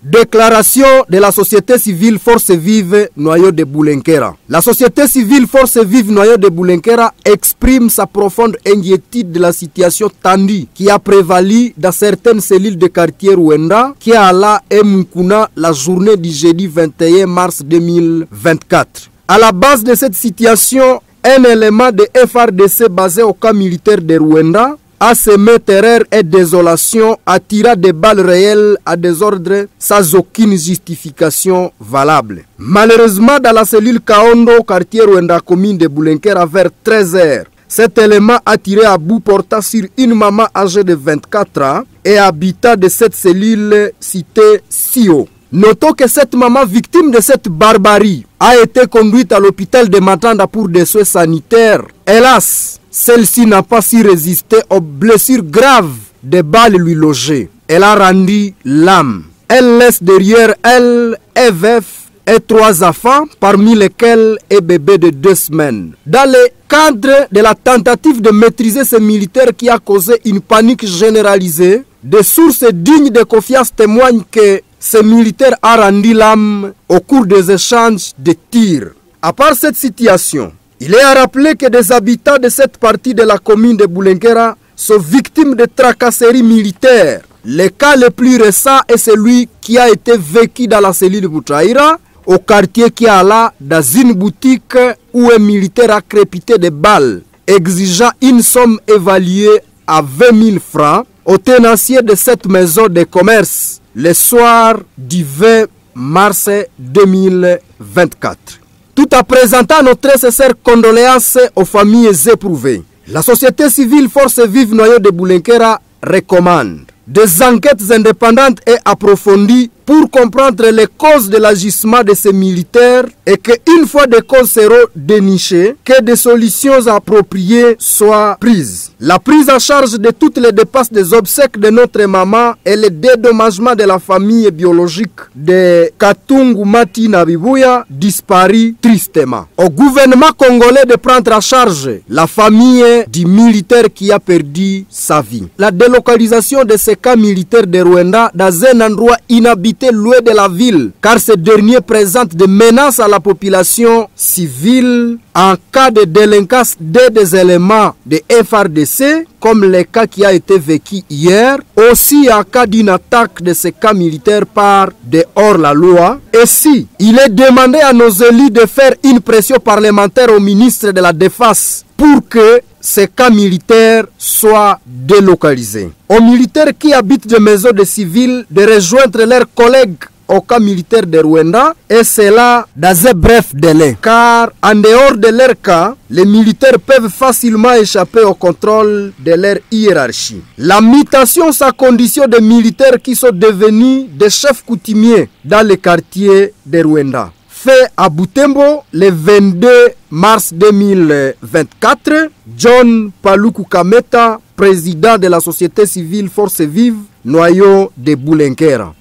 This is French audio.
Déclaration de la société civile Force Vive Noyau de Boulenkera. La société civile Force Vive Noyau de Boulenkera exprime sa profonde inquiétude de la situation tendue qui a prévalu dans certaines cellules de quartier Ruenda, qui a là et Mukuna la journée du jeudi 21 mars 2024. À la base de cette situation, un élément de FRDC basé au camp militaire de Ruenda a semé terreur et désolation, attira des balles réelles à des ordres sans aucune justification valable. Malheureusement, dans la cellule Kaondo, quartier Ruenda, commune de Boulenkera, vers 13h, cet élément a tiré à bout portant sur une maman âgée de 24 ans et habitant de cette cellule citée Sio. Notons que cette maman victime de cette barbarie a été conduite à l'hôpital de Matanda pour des soins sanitaires. Hélas, celle-ci n'a pas su résister aux blessures graves des balles lui logées. Elle a rendu l'âme. Elle laisse derrière elle un veuf et 3 enfants, parmi lesquels un bébé de 2 semaines. Dans le cadre de la tentative de maîtriser ces militaires qui a causé une panique généralisée, des sources dignes de confiance témoignent que ces militaires ont rendu l'âme au cours des échanges de tirs. À part cette situation, il est à rappeler que des habitants de cette partie de la commune de Boulenkera sont victimes de tracasseries militaires. Le cas le plus récent est celui qui a été vécu dans la cellule Boutaïra, au quartier qui a là, dans une boutique où un militaire a crépité des balles, exigeant une somme évaluée à 20 000 francs au tenancier de cette maison de commerce le soir du 20 mars 2024. Tout en présentant nos très sincères condoléances aux familles éprouvées, la société civile Force Vive Noyau de Boulenkera recommande des enquêtes indépendantes et approfondies pour comprendre les causes de l'agissement de ces militaires et qu'une fois des causes seront dénichées, que des solutions appropriées soient prises. La prise en charge de toutes les dépenses des obsèques de notre maman et le dédommagement de la famille biologique de Katungu Mati Nabibuya disparu tristement. Au gouvernement congolais de prendre en charge la famille du militaire qui a perdu sa vie. La délocalisation de ces cas militaires de Ruenda dans un endroit inhabité loin de la ville, car ce dernier présente des menaces à la population civile en cas de délinquance des éléments de FRDC, comme le cas qui a été vécu hier, aussi en cas d'une attaque de ces cas militaires par des hors-la-loi. Et si il est demandé à nos élus de faire une pression parlementaire au ministre de la Défense pour que ces cas militaires soient délocalisés. Aux militaires qui habitent des maisons de civils de rejoindre leurs collègues au camp militaire de Ruenda, et cela dans un bref délai. Car en dehors de leur cas, les militaires peuvent facilement échapper au contrôle de leur hiérarchie. La mutation sans condition des militaires qui sont devenus des chefs coutumiers dans les quartiers de Ruenda. Fait à Butembo le 22 mars 2024, John Paluku Kameta, président de la société civile Force Vive Noyau de Boulenkera.